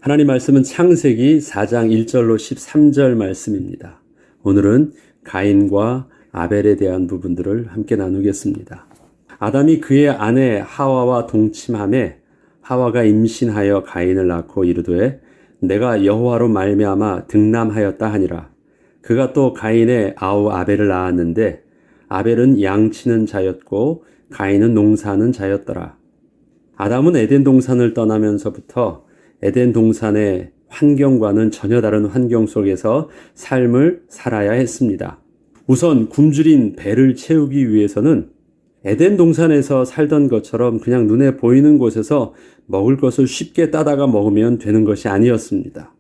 하나님 말씀은 창세기 4장 1절로 13절 말씀입니다. 오늘은 가인과 아벨에 대한 부분들을 함께 나누겠습니다. 아담이 그의 아내 하와와 동침하매 하와가 임신하여 가인을 낳고 이르되 내가 여호와로 말미암아 등남하였다 하니라. 그가 또 가인의 아우 아벨을 낳았는데 아벨은 양치는 자였고 가인은 농사하는 자였더라. 아담은 에덴 동산을 떠나면서부터 에덴 동산의 환경과는 전혀 다른 환경 속에서 삶을 살아야 했습니다. 우선 굶주린 배를 채우기 위해서는 에덴 동산에서 살던 것처럼 그냥 눈에 보이는 곳에서 먹을 것을 쉽게 따다가 먹으면 되는 것이 아니었습니다.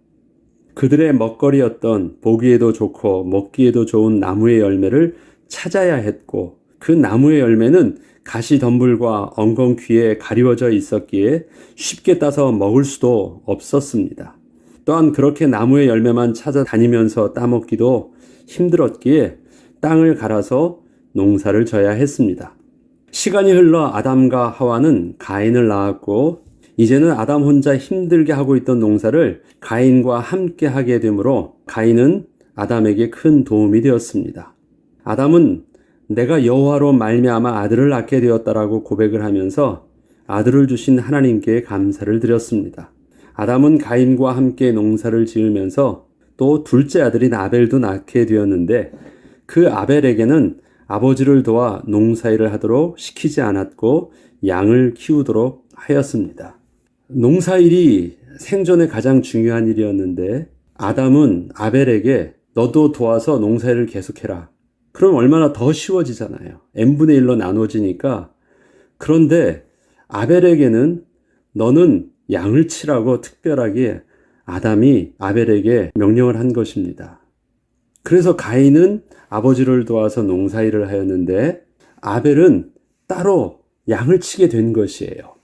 그들의 먹거리였던 보기에도 좋고 먹기에도 좋은 나무의 열매를 찾아야 했고, 그 나무의 열매는 가시덤불과 엉겅퀴에 가리워져 있었기에 쉽게 따서 먹을 수도 없었습니다. 또한 그렇게 나무의 열매만 찾아다니면서 따먹기도 힘들었기에 땅을 갈아서 농사를 져야 했습니다. 시간이 흘러 아담과 하와는 가인을 낳았고, 이제는 아담 혼자 힘들게 하고 있던 농사를 가인과 함께 하게 되므로 가인은 아담에게 큰 도움이 되었습니다. 아담은 내가 여호와로 말미암아 아들을 낳게 되었다라고 고백을 하면서 아들을 주신 하나님께 감사를 드렸습니다. 아담은 가인과 함께 농사를 지으면서 또 둘째 아들인 아벨도 낳게 되었는데, 그 아벨에게는 아버지를 도와 농사일을 하도록 시키지 않았고 양을 키우도록 하였습니다. 농사일이 생존에 가장 중요한 일이었는데, 아담은 아벨에게 너도 도와서 농사일을 계속해라. 그럼 얼마나 더 쉬워지잖아요. n분의 1로 나눠지니까. 그런데 아벨에게는 너는 양을 치라고 특별하게 아담이 아벨에게 명령을 한 것입니다. 그래서 가인은 아버지를 도와서 농사일을 하였는데 아벨은 따로 양을 치게 된 것이에요.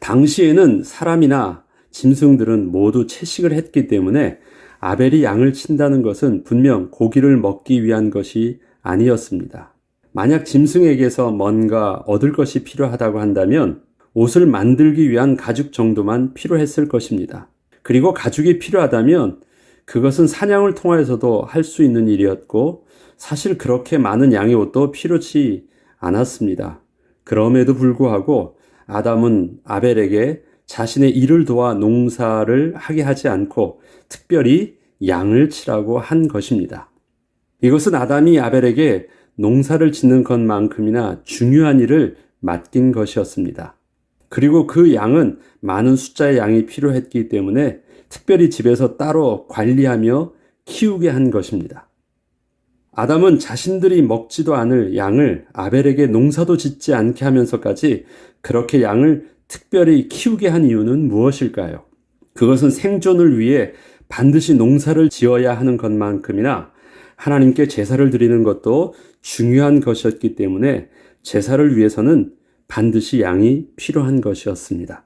당시에는 사람이나 짐승들은 모두 채식을 했기 때문에 아벨이 양을 친다는 것은 분명 고기를 먹기 위한 것이 아니었습니다. 만약 짐승에게서 뭔가 얻을 것이 필요하다고 한다면 옷을 만들기 위한 가죽 정도만 필요했을 것입니다. 그리고 가죽이 필요하다면 그것은 사냥을 통해서도 할 수 있는 일이었고, 사실 그렇게 많은 양의 옷도 필요치 않았습니다. 그럼에도 불구하고 아담은 아벨에게 자신의 일을 도와 농사를 하게 하지 않고 특별히 양을 치라고 한 것입니다. 이것은 아담이 아벨에게 농사를 짓는 것만큼이나 중요한 일을 맡긴 것이었습니다. 그리고 그 양은 많은 숫자의 양이 필요했기 때문에 특별히 집에서 따로 관리하며 키우게 한 것입니다. 아담은 자신들이 먹지도 않을 양을 아벨에게 농사도 짓지 않게 하면서까지 그렇게 양을 특별히 키우게 한 이유는 무엇일까요? 그것은 생존을 위해 반드시 농사를 지어야 하는 것만큼이나 하나님께 제사를 드리는 것도 중요한 것이었기 때문에 제사를 위해서는 반드시 양이 필요한 것이었습니다.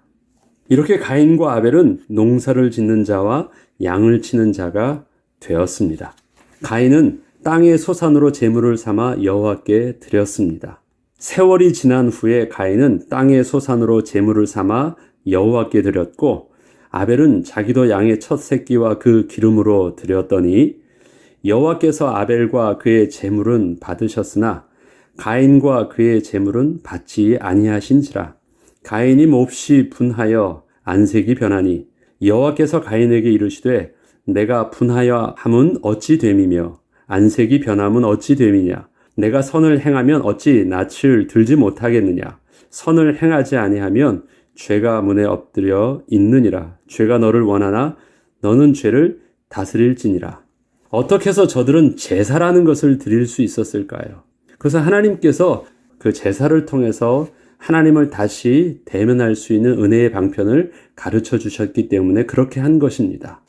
이렇게 가인과 아벨은 농사를 짓는 자와 양을 치는 자가 되었습니다. 가인은 땅의 소산으로 제물을 삼아 여호와께 드렸습니다. 세월이 지난 후에 가인은 땅의 소산으로 제물을 삼아 여호와께 드렸고, 아벨은 자기도 양의 첫 새끼와 그 기름으로 드렸더니 여호와께서 아벨과 그의 제물은 받으셨으나 가인과 그의 제물은 받지 아니하신지라. 가인이 몹시 분하여 안색이 변하니 여호와께서 가인에게 이르시되 내가 분하여 함은 어찌 됨이며 안색이 변함은 어찌 됨이냐. 내가 선을 행하면 어찌 낯을 들지 못하겠느냐. 선을 행하지 아니하면 죄가 문에 엎드려 있느니라. 죄가 너를 원하나 너는 죄를 다스릴지니라. 어떻게 해서 저들은 제사라는 것을 드릴 수 있었을까요? 그래서 하나님께서 그 제사를 통해서 하나님을 다시 대면할 수 있는 은혜의 방편을 가르쳐 주셨기 때문에 그렇게 한 것입니다.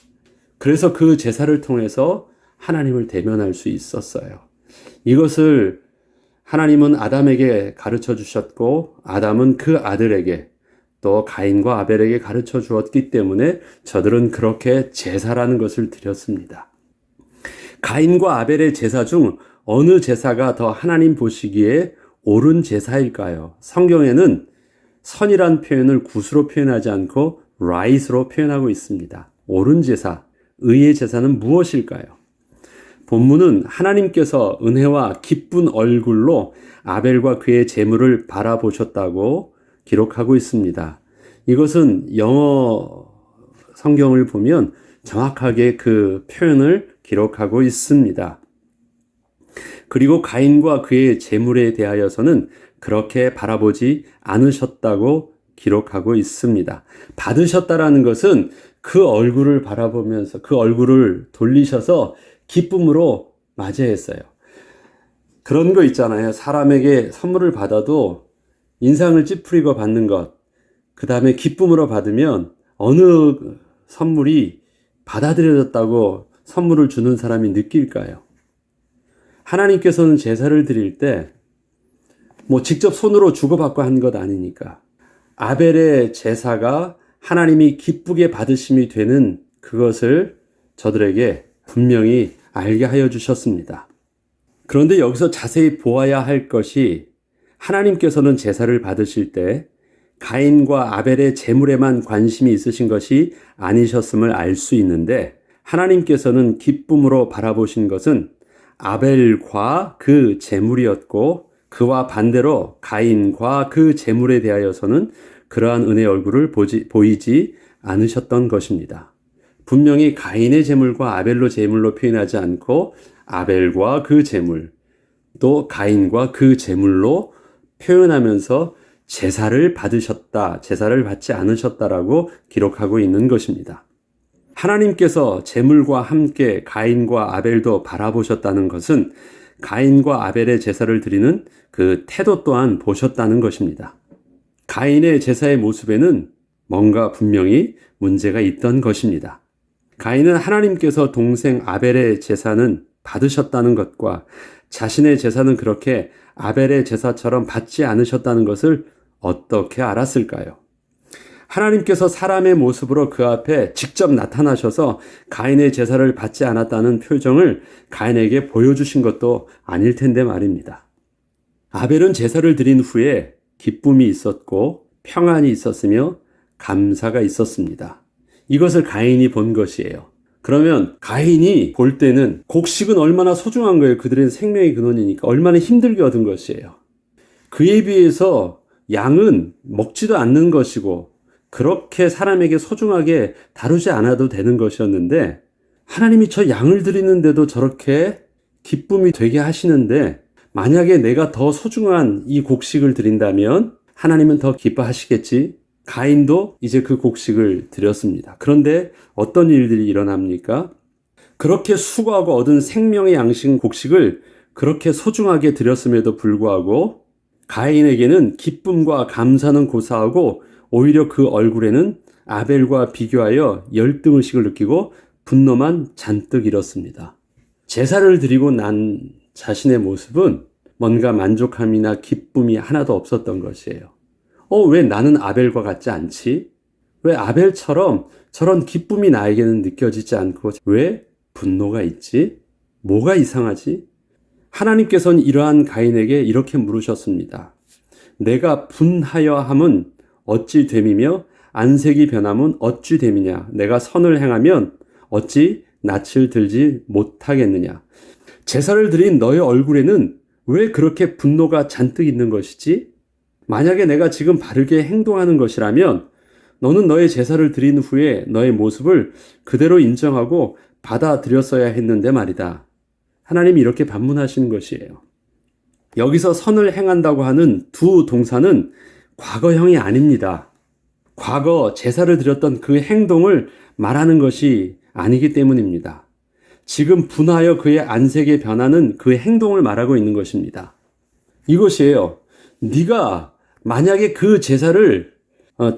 그래서 그 제사를 통해서 하나님을 대면할 수 있었어요. 이것을 하나님은 아담에게 가르쳐 주셨고, 아담은 그 아들에게 또 가인과 아벨에게 가르쳐 주었기 때문에 저들은 그렇게 제사라는 것을 드렸습니다. 가인과 아벨의 제사 중 어느 제사가 더 하나님 보시기에 옳은 제사일까요? 성경에는 선이란 표현을 굿으로 표현하지 않고 right으로 표현하고 있습니다. 옳은 제사, 의의 제사는 무엇일까요? 본문은 하나님께서 은혜와 기쁜 얼굴로 아벨과 그의 제물을 바라보셨다고 기록하고 있습니다. 이것은 영어 성경을 보면 정확하게 그 표현을 기록하고 있습니다. 그리고 가인과 그의 제물에 대하여서는 그렇게 바라보지 않으셨다고 기록하고 있습니다. 받으셨다라는 것은 그 얼굴을 바라보면서 그 얼굴을 돌리셔서 기쁨으로 맞이했어요. 그런 거 있잖아요. 사람에게 선물을 받아도 인상을 찌푸리고 받는 것, 그 다음에 기쁨으로 받으면 어느 선물이 받아들여졌다고 선물을 주는 사람이 느낄까요? 하나님께서는 제사를 드릴 때 직접 손으로 주고받고 한 것 아니니까 아벨의 제사가 하나님이 기쁘게 받으심이 되는 그것을 저들에게 분명히 알게 하여 주셨습니다. 그런데 여기서 자세히 보아야 할 것이 하나님께서는 제사를 받으실 때 가인과 아벨의 제물에만 관심이 있으신 것이 아니셨음을 알 수 있는데 하나님께서는 기쁨으로 바라보신 것은 아벨과 그 제물이었고 그와 반대로 가인과 그 제물에 대하여서는 그러한 은혜의 얼굴을 보이지 않으셨던 것입니다. 분명히 가인의 제물과 아벨로 제물로 표현하지 않고 아벨과 그 제물, 또 가인과 그 제물로 표현하면서 제사를 받으셨다, 제사를 받지 않으셨다라고 기록하고 있는 것입니다. 하나님께서 제물과 함께 가인과 아벨도 바라보셨다는 것은 가인과 아벨의 제사를 드리는 그 태도 또한 보셨다는 것입니다. 가인의 제사의 모습에는 뭔가 분명히 문제가 있던 것입니다. 가인은 하나님께서 동생 아벨의 제사는 받으셨다는 것과 자신의 제사는 그렇게 아벨의 제사처럼 받지 않으셨다는 것을 어떻게 알았을까요? 하나님께서 사람의 모습으로 그 앞에 직접 나타나셔서 가인의 제사를 받지 않았다는 표정을 가인에게 보여주신 것도 아닐 텐데 말입니다. 아벨은 제사를 드린 후에 기쁨이 있었고 평안이 있었으며 감사가 있었습니다. 이것을 가인이 본 것이에요. 그러면 가인이 볼 때는 곡식은 얼마나 소중한 거예요. 그들의 생명의 근원이니까 얼마나 힘들게 얻은 것이에요. 그에 비해서 양은 먹지도 않는 것이고 그렇게 사람에게 소중하게 다루지 않아도 되는 것이었는데 하나님이 저 양을 드리는데도 저렇게 기쁨이 되게 하시는데 만약에 내가 더 소중한 이 곡식을 드린다면 하나님은 더 기뻐하시겠지. 가인도 이제 그 곡식을 드렸습니다. 그런데 어떤 일들이 일어납니까? 그렇게 수고하고 얻은 생명의 양식 곡식을 그렇게 소중하게 드렸음에도 불구하고 가인에게는 기쁨과 감사는 고사하고 오히려 그 얼굴에는 아벨과 비교하여 열등의식을 느끼고 분노만 잔뜩 일었습니다. 제사를 드리고 난 자신의 모습은 뭔가 만족함이나 기쁨이 하나도 없었던 것이에요. 왜 나는 아벨과 같지 않지? 왜 아벨처럼 저런 기쁨이 나에게는 느껴지지 않고 왜 분노가 있지? 뭐가 이상하지? 하나님께서는 이러한 가인에게 이렇게 물으셨습니다. 내가 분하여 함은 어찌 됨이며 안색이 변함은 어찌 됨이냐? 내가 선을 행하면 어찌 낯을 들지 못하겠느냐? 제사를 드린 너의 얼굴에는 왜 그렇게 분노가 잔뜩 있는 것이지? 만약에 내가 지금 바르게 행동하는 것이라면 너는 너의 제사를 드린 후에 너의 모습을 그대로 인정하고 받아들였어야 했는데 말이다. 하나님이 이렇게 반문하시는 것이에요. 여기서 선을 행한다고 하는 두 동사는 과거형이 아닙니다. 과거 제사를 드렸던 그 행동을 말하는 것이 아니기 때문입니다. 지금 분하여 그의 안색에 변하는 그 행동을 말하고 있는 것입니다. 이것이에요. 네가 만약에 그 제사를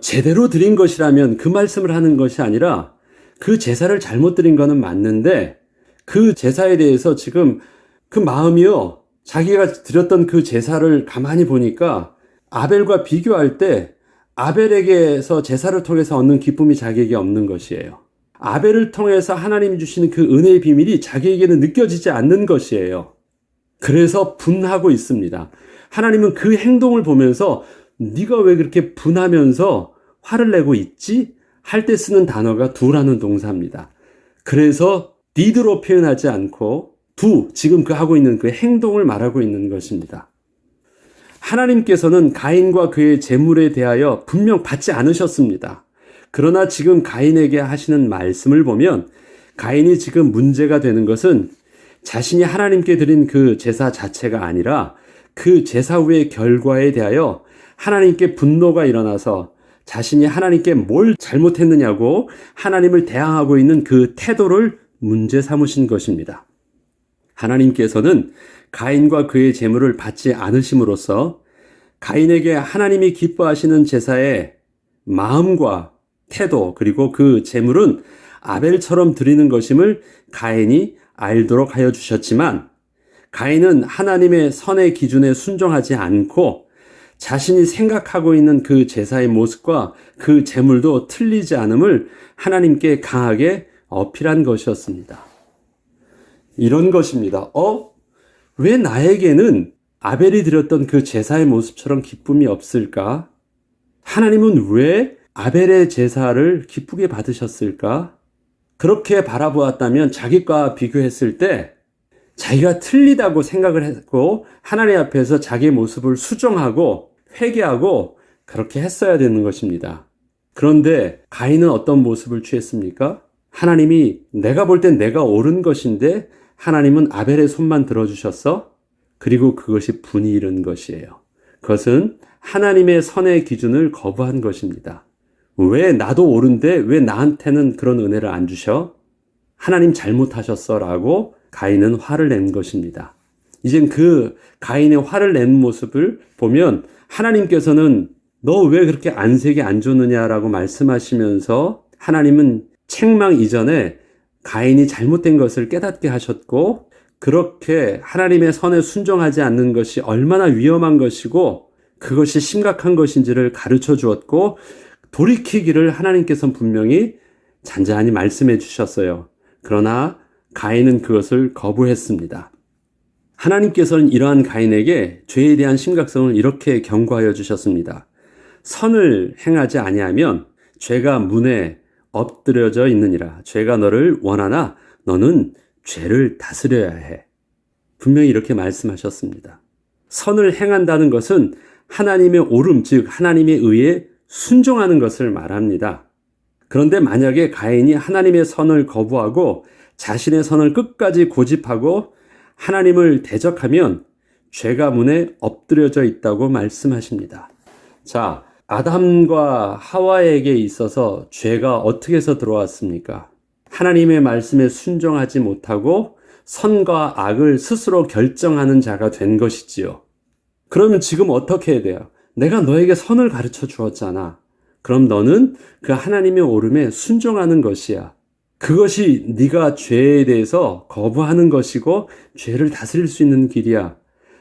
제대로 드린 것이라면 그 말씀을 하는 것이 아니라 그 제사를 잘못 드린 거는 맞는데 그 제사에 대해서 지금 그 마음이요. 자기가 드렸던 그 제사를 가만히 보니까 아벨과 비교할 때 아벨에게서 제사를 통해서 얻는 기쁨이 자기에게 없는 것이에요. 아벨을 통해서 하나님이 주시는 그 은혜의 비밀이 자기에게는 느껴지지 않는 것이에요. 그래서 분하고 있습니다. 하나님은 그 행동을 보면서 네가 왜 그렇게 분하면서 화를 내고 있지? 할 때 쓰는 단어가 do라는 동사입니다. 그래서 did로 표현하지 않고 do, 지금 그 하고 있는 그 행동을 말하고 있는 것입니다. 하나님께서는 가인과 그의 재물에 대하여 분명 받지 않으셨습니다. 그러나 지금 가인에게 하시는 말씀을 보면 가인이 지금 문제가 되는 것은 자신이 하나님께 드린 그 제사 자체가 아니라 그 제사 후의 결과에 대하여 하나님께 분노가 일어나서 자신이 하나님께 뭘 잘못했느냐고 하나님을 대항하고 있는 그 태도를 문제 삼으신 것입니다. 하나님께서는 가인과 그의 제물을 받지 않으심으로써 가인에게 하나님이 기뻐하시는 제사의 마음과 태도 그리고 그 제물은 아벨처럼 드리는 것임을 가인이 알도록 하여 주셨지만 가인은 하나님의 선의 기준에 순종하지 않고 자신이 생각하고 있는 그 제사의 모습과 그 제물도 틀리지 않음을 하나님께 강하게 어필한 것이었습니다. 이런 것입니다. 왜 나에게는 아벨이 드렸던 그 제사의 모습처럼 기쁨이 없을까? 하나님은 왜 아벨의 제사를 기쁘게 받으셨을까? 그렇게 바라보았다면 자기과 비교했을 때 자기가 틀리다고 생각을 했고 하나님 앞에서 자기의 모습을 수정하고 회개하고 그렇게 했어야 되는 것입니다. 그런데 가인은 어떤 모습을 취했습니까? 하나님이 내가 볼 땐 내가 옳은 것인데 하나님은 아벨의 손만 들어주셨어? 그리고 그것이 분이 일은 것이에요. 그것은 하나님의 선의 기준을 거부한 것입니다. 왜 나도 옳은데 왜 나한테는 그런 은혜를 안 주셔? 하나님 잘못하셨어 라고 가인은 화를 낸 것입니다. 이젠 그 가인의 화를 낸 모습을 보면 하나님께서는 너 왜 그렇게 안색이 안 좋느냐라고 말씀하시면서 하나님은 책망 이전에 가인이 잘못된 것을 깨닫게 하셨고 그렇게 하나님의 선에 순종하지 않는 것이 얼마나 위험한 것이고 그것이 심각한 것인지를 가르쳐 주었고 돌이키기를 하나님께서는 분명히 잔잔히 말씀해 주셨어요. 그러나 가인은 그것을 거부했습니다. 하나님께서는 이러한 가인에게 죄에 대한 심각성을 이렇게 경고하여 주셨습니다. 선을 행하지 아니하면 죄가 문에 엎드려져 있느니라. 죄가 너를 원하나 너는 죄를 다스려야 해. 분명히 이렇게 말씀하셨습니다. 선을 행한다는 것은 하나님의 옳음, 즉 하나님의 의에 순종하는 것을 말합니다. 그런데 만약에 가인이 하나님의 선을 거부하고 자신의 선을 끝까지 고집하고 하나님을 대적하면 죄가 문에 엎드려져 있다고 말씀하십니다. 자, 아담과 하와에게 있어서 죄가 어떻게 해서 들어왔습니까? 하나님의 말씀에 순종하지 못하고 선과 악을 스스로 결정하는 자가 된 것이지요. 그러면 지금 어떻게 해야 돼요? 내가 너에게 선을 가르쳐 주었잖아. 그럼 너는 그 하나님의 옳음에 순종하는 것이야. 그것이 네가 죄에 대해서 거부하는 것이고 죄를 다스릴 수 있는 길이야.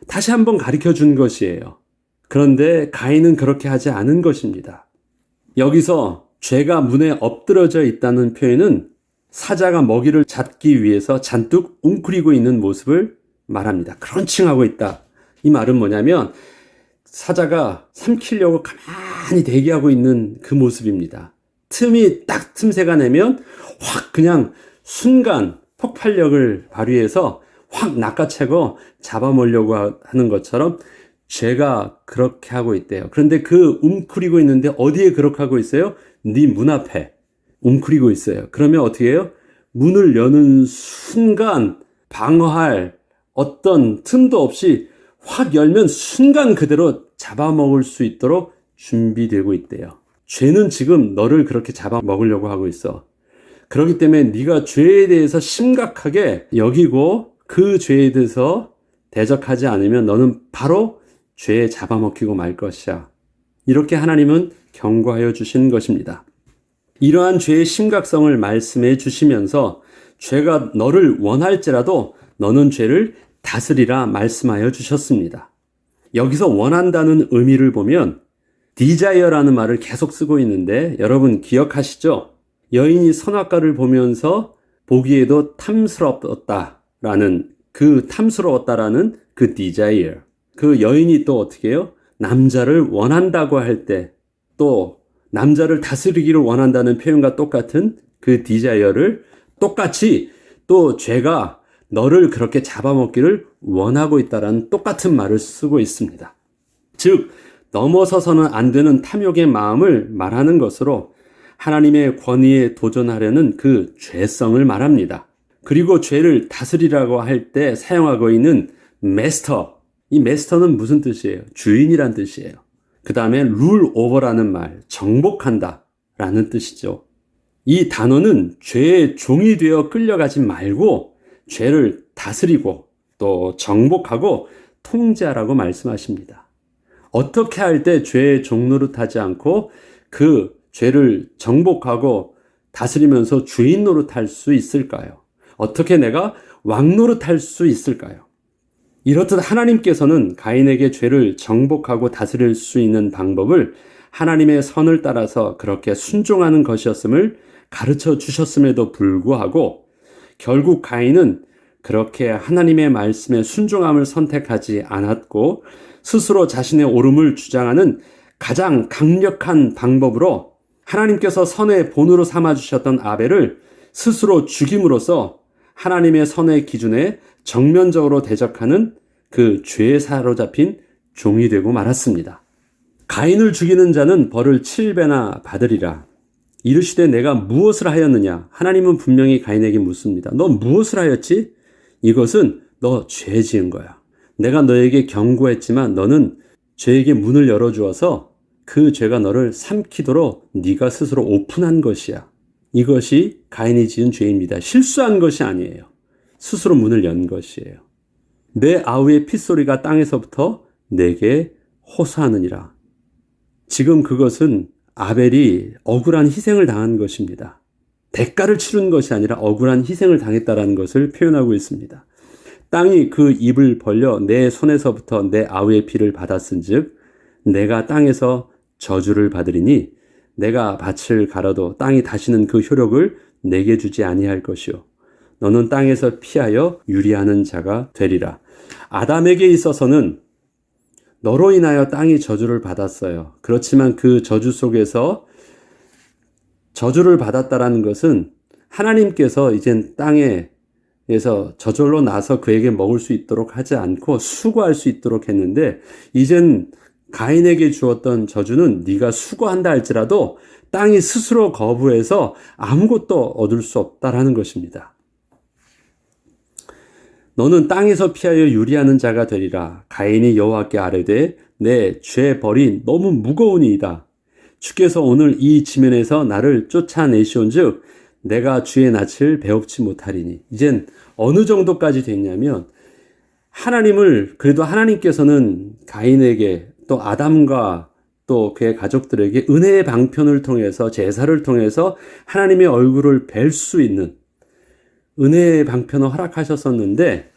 다시 한번 가르쳐 준 것이에요. 그런데 가인은 그렇게 하지 않은 것입니다. 여기서 죄가 문에 엎드러져 있다는 표현은 사자가 먹이를 잡기 위해서 잔뜩 웅크리고 있는 모습을 말합니다. 크런칭하고 있다. 이 말은 뭐냐면 사자가 삼키려고 가만히 대기하고 있는 그 모습입니다. 틈이 딱 틈새가 내면 확 그냥 순간 폭발력을 발휘해서 확 낚아채고 잡아먹으려고 하는 것처럼 죄가 그렇게 하고 있대요. 그런데 그 웅크리고 있는데 어디에 그렇게 하고 있어요? 네 문 앞에 웅크리고 있어요. 그러면 어떻게 해요? 문을 여는 순간 방어할 어떤 틈도 없이 확 열면 순간 그대로 잡아먹을 수 있도록 준비되고 있대요. 죄는 지금 너를 그렇게 잡아먹으려고 하고 있어. 그렇기 때문에 네가 죄에 대해서 심각하게 여기고 그 죄에 대해서 대적하지 않으면 너는 바로 죄에 잡아먹히고 말 것이야. 이렇게 하나님은 경고하여 주신 것입니다. 이러한 죄의 심각성을 말씀해 주시면서 죄가 너를 원할지라도 너는 죄를 다스리라 말씀하여 주셨습니다. 여기서 원한다는 의미를 보면 desire라는 말을 계속 쓰고 있는데 여러분 기억하시죠? 여인이 선악과를 보면서 보기에도 탐스럽다라는 그 desire. 그 여인이 또 어떻게 해요? 남자를 원한다고 할 때 또 남자를 다스리기를 원한다는 표현과 똑같은 그 디자이어를 똑같이 또 죄가 너를 그렇게 잡아먹기를 원하고 있다라는 똑같은 말을 쓰고 있습니다. 즉 넘어서서는 안 되는 탐욕의 마음을 말하는 것으로 하나님의 권위에 도전하려는 그 죄성을 말합니다. 그리고 죄를 다스리라고 할 때 사용하고 있는 마스터, 이 마스터는 무슨 뜻이에요? 주인이란 뜻이에요. 그 다음에 룰 오버라는 말, 정복한다 라는 뜻이죠. 이 단어는 죄의 종이 되어 끌려가지 말고 죄를 다스리고 또 정복하고 통제하라고 말씀하십니다. 어떻게 할 때 죄의 종 노릇하지 않고 그 죄를 정복하고 다스리면서 주인 노릇할 수 있을까요? 어떻게 내가 왕 노릇할 수 있을까요? 이렇듯 하나님께서는 가인에게 죄를 정복하고 다스릴 수 있는 방법을 하나님의 선을 따라서 그렇게 순종하는 것이었음을 가르쳐 주셨음에도 불구하고 결국 가인은 그렇게 하나님의 말씀에 순종함을 선택하지 않았고 스스로 자신의 옳음을 주장하는 가장 강력한 방법으로 하나님께서 선의 본으로 삼아주셨던 아벨을 스스로 죽임으로써 하나님의 선의 기준에 정면적으로 대적하는 그 죄에 사로잡힌 종이 되고 말았습니다. 가인을 죽이는 자는 벌을 7배나 받으리라. 이르시되 내가 무엇을 하였느냐? 하나님은 분명히 가인에게 묻습니다. 너 무엇을 하였지? 이것은 너 죄 지은 거야. 내가 너에게 경고했지만 너는 죄에게 문을 열어주어서 그 죄가 너를 삼키도록 네가 스스로 오픈한 것이야. 이것이 가인이 지은 죄입니다. 실수한 것이 아니에요. 스스로 문을 연 것이에요. 내 아우의 핏소리가 땅에서부터 내게 호소하느니라. 지금 그것은 아벨이 억울한 희생을 당한 것입니다. 대가를 치른 것이 아니라 억울한 희생을 당했다라는 것을 표현하고 있습니다. 땅이 그 입을 벌려 내 손에서부터 내 아우의 피를 받았은즉 내가 땅에서 저주를 받으리니 내가 밭을 갈아도 땅이 다시는 그 효력을 내게 주지 아니할 것이요 너는 땅에서 피하여 유리하는 자가 되리라. 아담에게 있어서는 너로 인하여 땅이 저주를 받았어요. 그렇지만 그 저주 속에서 저주를 받았다라는 것은 하나님께서 이젠 땅에서 저절로 나서 그에게 먹을 수 있도록 하지 않고 수고할 수 있도록 했는데 이젠 가인에게 주었던 저주는 네가 수고한다 할지라도 땅이 스스로 거부해서 아무것도 얻을 수 없다라는 것입니다. 너는 땅에서 피하여 유리하는 자가 되리라. 가인이 여호와께 아뢰되 내 죄 벌이 너무 무거우니이다. 주께서 오늘 이 지면에서 나를 쫓아내시온즉 내가 주의 낯을 배웁지 못하리니. 이젠 어느 정도까지 됐냐면 하나님을 그래도 하나님께서는 가인에게 또 아담과 또 그의 가족들에게 은혜의 방편을 통해서 제사를 통해서 하나님의 얼굴을 뵐 수 있는 은혜의 방편을 허락하셨었는데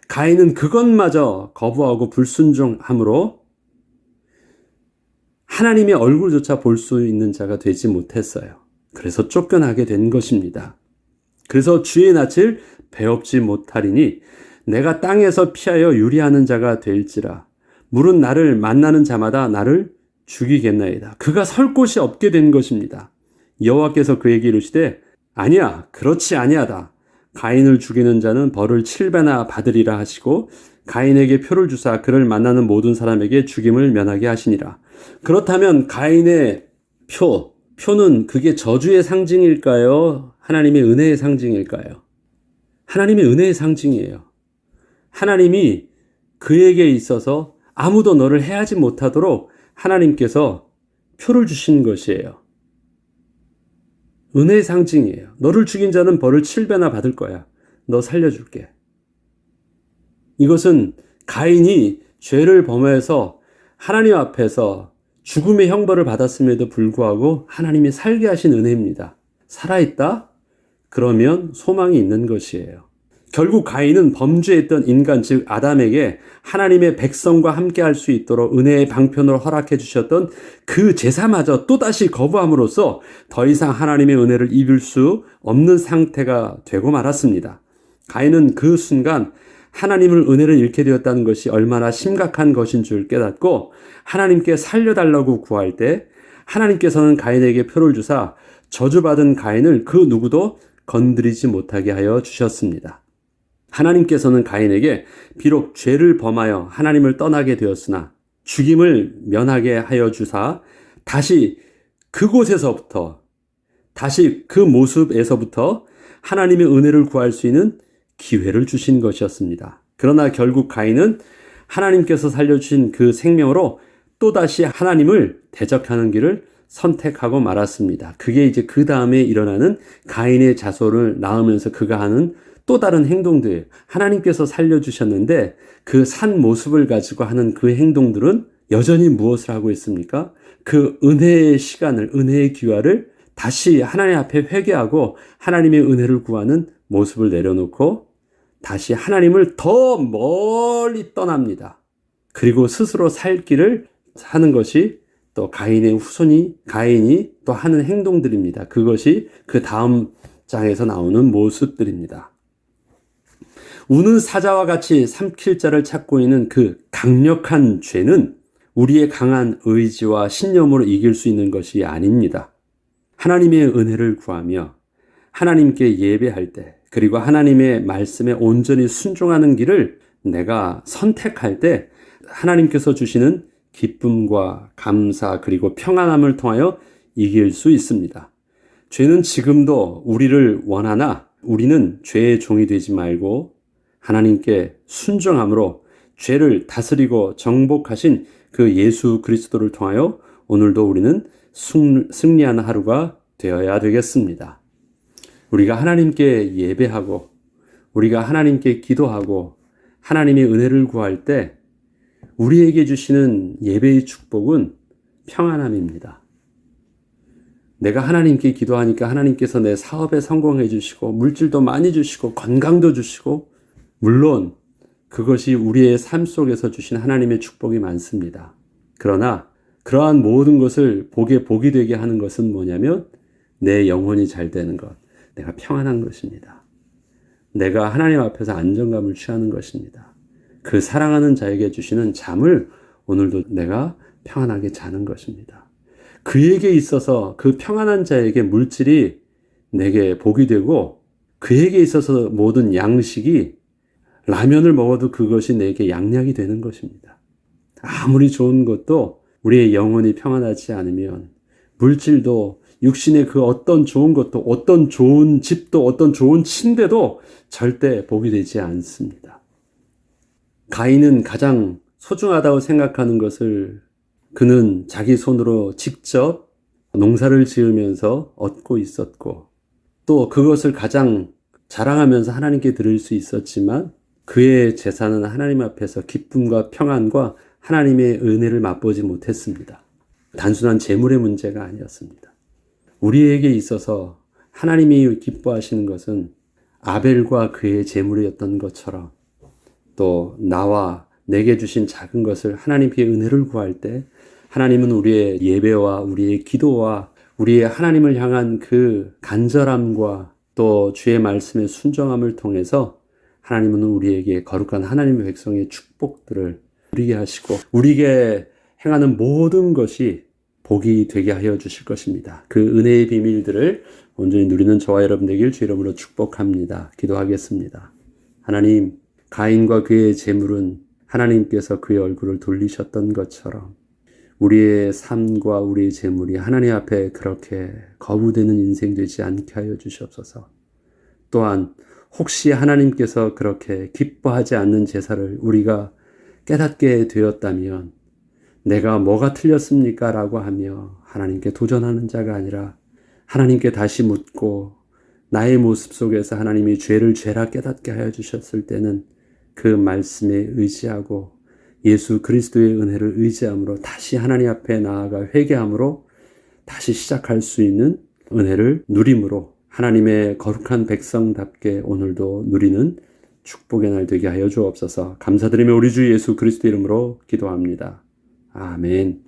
가인은 그것마저 거부하고 불순종함으로 하나님의 얼굴조차 볼 수 있는 자가 되지 못했어요. 그래서 쫓겨나게 된 것입니다. 그래서 주의 낯을 배웁지 못하리니 내가 땅에서 피하여 유리하는 자가 될지라. 물은 나를 만나는 자마다 나를 죽이겠나이다. 그가 설 곳이 없게 된 것입니다. 여호와께서 그에게 이르시되 아니야, 그렇지 아니하다. 가인을 죽이는 자는 벌을 7배나 받으리라 하시고 가인에게 표를 주사 그를 만나는 모든 사람에게 죽임을 면하게 하시니라. 그렇다면 가인의 표는 그게 저주의 상징일까요? 하나님의 은혜의 상징일까요? 하나님의 은혜의 상징이에요. 하나님이 그에게 있어서 아무도 너를 해하지 못하도록 하나님께서 표를 주신 것이에요. 은혜의 상징이에요. 너를 죽인 자는 벌을 7배나 받을 거야. 너 살려줄게. 이것은 가인이 죄를 범해서 하나님 앞에서 죽음의 형벌을 받았음에도 불구하고 하나님이 살게 하신 은혜입니다. 살아있다? 그러면 소망이 있는 것이에요. 결국 가인은 범죄했던 인간 즉 아담에게 하나님의 백성과 함께 할 수 있도록 은혜의 방편으로 허락해 주셨던 그 제사마저 또다시 거부함으로써 더 이상 하나님의 은혜를 입을 수 없는 상태가 되고 말았습니다. 가인은 그 순간 하나님을 은혜를 잃게 되었다는 것이 얼마나 심각한 것인 줄 깨닫고 하나님께 살려달라고 구할 때 하나님께서는 가인에게 표를 주사 저주받은 가인을 그 누구도 건드리지 못하게 하여 주셨습니다. 하나님께서는 가인에게 비록 죄를 범하여 하나님을 떠나게 되었으나 죽임을 면하게 하여 주사 다시 그곳에서부터, 다시 그 모습에서부터 하나님의 은혜를 구할 수 있는 기회를 주신 것이었습니다. 그러나 결국 가인은 하나님께서 살려주신 그 생명으로 또다시 하나님을 대적하는 길을 선택하고 말았습니다. 그게 이제 그 다음에 일어나는 가인의 자손을 낳으면서 그가 하는 또 다른 행동들, 하나님께서 살려주셨는데 그 산 모습을 가지고 하는 그 행동들은 여전히 무엇을 하고 있습니까? 그 은혜의 시간을, 은혜의 기회를 다시 하나님 앞에 회개하고 하나님의 은혜를 구하는 모습을 내려놓고 다시 하나님을 더 멀리 떠납니다. 그리고 스스로 살 길을 사는 것이 또 가인의 후손이, 가인이 또 하는 행동들입니다. 그것이 그 다음 장에서 나오는 모습들입니다. 우는 사자와 같이 삼킬 자를 찾고 있는 그 강력한 죄는 우리의 강한 의지와 신념으로 이길 수 있는 것이 아닙니다. 하나님의 은혜를 구하며 하나님께 예배할 때, 그리고 하나님의 말씀에 온전히 순종하는 길을 내가 선택할 때 하나님께서 주시는 기쁨과 감사 그리고 평안함을 통하여 이길 수 있습니다. 죄는 지금도 우리를 원하나 우리는 죄의 종이 되지 말고 하나님께 순종함으로 죄를 다스리고 정복하신 그 예수 그리스도를 통하여 오늘도 우리는 승리하는 하루가 되어야 되겠습니다. 우리가 하나님께 예배하고 우리가 하나님께 기도하고 하나님의 은혜를 구할 때 우리에게 주시는 예배의 축복은 평안함입니다. 내가 하나님께 기도하니까 하나님께서 내 사업에 성공해 주시고 물질도 많이 주시고 건강도 주시고 물론 그것이 우리의 삶 속에서 주신 하나님의 축복이 많습니다. 그러나 그러한 모든 것을 복이 되게 하는 것은 뭐냐면 내 영혼이 잘 되는 것, 내가 평안한 것입니다. 내가 하나님 앞에서 안정감을 취하는 것입니다. 그 사랑하는 자에게 주시는 잠을 오늘도 내가 평안하게 자는 것입니다. 그에게 있어서 그 평안한 자에게 물질이 내게 복이 되고 그에게 있어서 모든 양식이 라면을 먹어도 그것이 내게 양약이 되는 것입니다. 아무리 좋은 것도 우리의 영혼이 평안하지 않으면 물질도 육신의 그 어떤 좋은 것도 어떤 좋은 집도 어떤 좋은 침대도 절대 복이 되지 않습니다. 가인은 가장 소중하다고 생각하는 것을 그는 자기 손으로 직접 농사를 지으면서 얻고 있었고 또 그것을 가장 자랑하면서 하나님께 드릴 수 있었지만 그의 재산은 하나님 앞에서 기쁨과 평안과 하나님의 은혜를 맛보지 못했습니다. 단순한 재물의 문제가 아니었습니다. 우리에게 있어서 하나님이 기뻐하시는 것은 아벨과 그의 재물이었던 것처럼 또 나와 내게 주신 작은 것을 하나님께 은혜를 구할 때 하나님은 우리의 예배와 우리의 기도와 우리의 하나님을 향한 그 간절함과 또 주의 말씀의 순종함을 통해서 하나님은 우리에게 거룩한 하나님의 백성의 축복들을 누리게 하시고 우리에게 행하는 모든 것이 복이 되게 하여 주실 것입니다. 그 은혜의 비밀들을 온전히 누리는 저와 여러분 되길 주 이름으로 축복합니다. 기도하겠습니다. 하나님, 가인과 그의 재물은 하나님께서 그의 얼굴을 돌리셨던 것처럼 우리의 삶과 우리의 재물이 하나님 앞에 그렇게 거부되는 인생 되지 않게 하여 주시옵소서. 또한 혹시 하나님께서 그렇게 기뻐하지 않는 제사를 우리가 깨닫게 되었다면 내가 뭐가 틀렸습니까? 라고 하며 하나님께 도전하는 자가 아니라 하나님께 다시 묻고 나의 모습 속에서 하나님이 죄를 죄라 깨닫게 하여 주셨을 때는 그 말씀에 의지하고 예수 그리스도의 은혜를 의지함으로 다시 하나님 앞에 나아가 회개함으로 다시 시작할 수 있는 은혜를 누림으로 하나님의 거룩한 백성답게 오늘도 누리는 축복의 날 되게 하여 주옵소서. 감사드리며 우리 주 예수 그리스도 이름으로 기도합니다. 아멘.